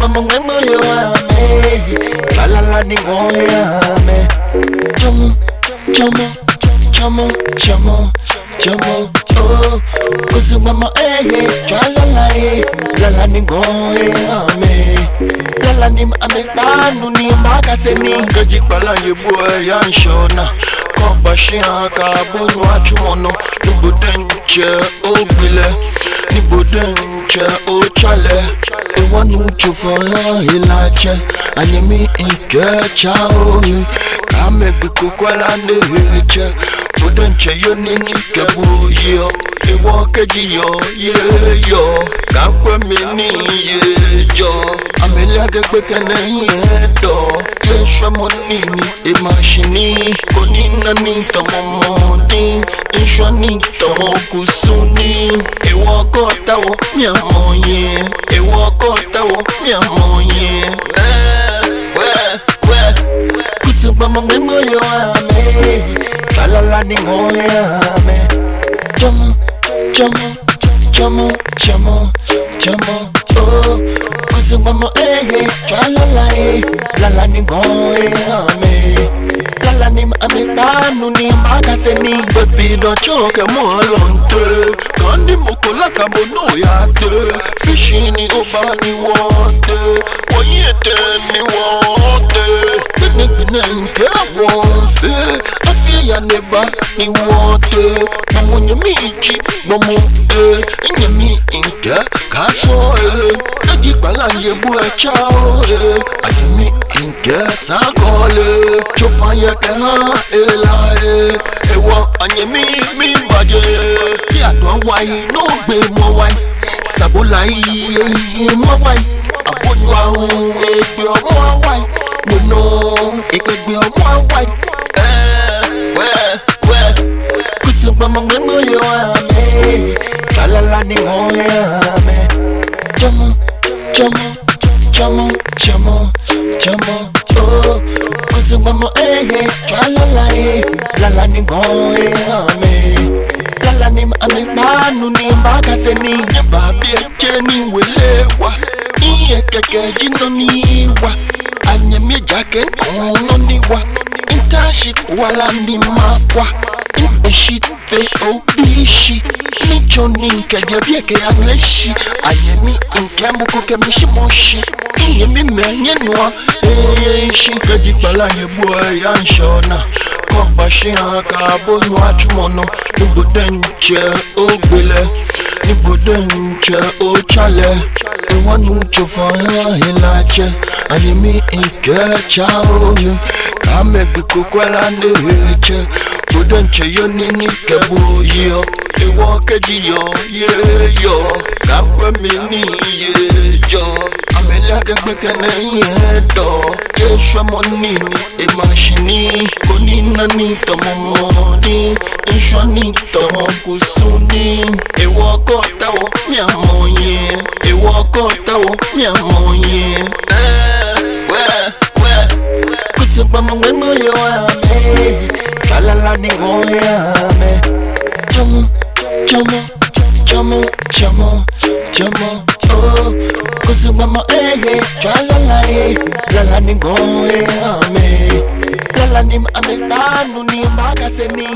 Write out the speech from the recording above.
mama ngemo yo ame, la la ni go ame. Chomo, oh, Kusum mama la la ni go ame. La la ni ame banu ni makaseni. Kaji pala ye boy yan shona. Kobashi aka bonu achumono. Nubudenche ogbile, nibudenche ochale. Ewanu chufola ilache, anyemi inke chao. Kame bikukwala neche, budenche yonini kebu yo. Ewa keji yo, yo. Kakwe mini ye jo. Amelia gekbekene ye do. Kesha monini, emashini. Konina ni tamomodi. Insha ni tamokusuni. Ewa kotawo, miamoye. Ewa kotawo, miamoye. Kusum mama ngemo yo ame. La ni go ame. Chomo, oh, Kusum mama la la ni go ame. La la ni ame banu ni makaseni. Baby don't choke mo alonte. Kandi mokola kabono ya te. Fishini obani wote. Wanyete ni wote. Neneke wonfe. Afia neba ni wote. Mamunye miji bomote. Nyemi inke kasoe. Kaji pala yebu chao. Ayemi inke sakole. Chofanya kena elae. Ewa anyemi mimbaje. Yadwa wai no gbe mo wai. Sabulai mo wai. Abonwa egbe mo wai. Mono egbe mo wai. Kusum mama ngemo yo ame. La ni go ame. Chomo, oh, Kusum mama la la ni go ame. La la ni ame banu ni makaseni. Babi cheni welewa. Iye keke jino niwa. Anyemi jake kono niwa. Intashi wala ni makwa. Inbeshite obishi. Nicho ninke jebieke angleshi. Ayemi inke mukuke mishimoshi. Iyemi menye noa. Eishi kaji pala ye boy yan shona. Kobashi aka bonu achumono. Nubudenche ogbile, nibudenche ochale. Ewanu chufala ilache, ayemi inke chao. Kame bikukwala neche, budenche yonini kebu yo. Ewa keji yo, yo. Kakwe mini ye jo. Amelia gekbekene ye do. Kesha monini, emashini. Konina ni tamomodi. Insha ni tamokusuni. Ewa kotawo, miamoye. Ewa kotawo, miamoye. Kusum mama ngemo yo ame. La ni go ame. Chomo, oh, Kusum mama la la ni go ame. La la ni ame banu ni makaseni.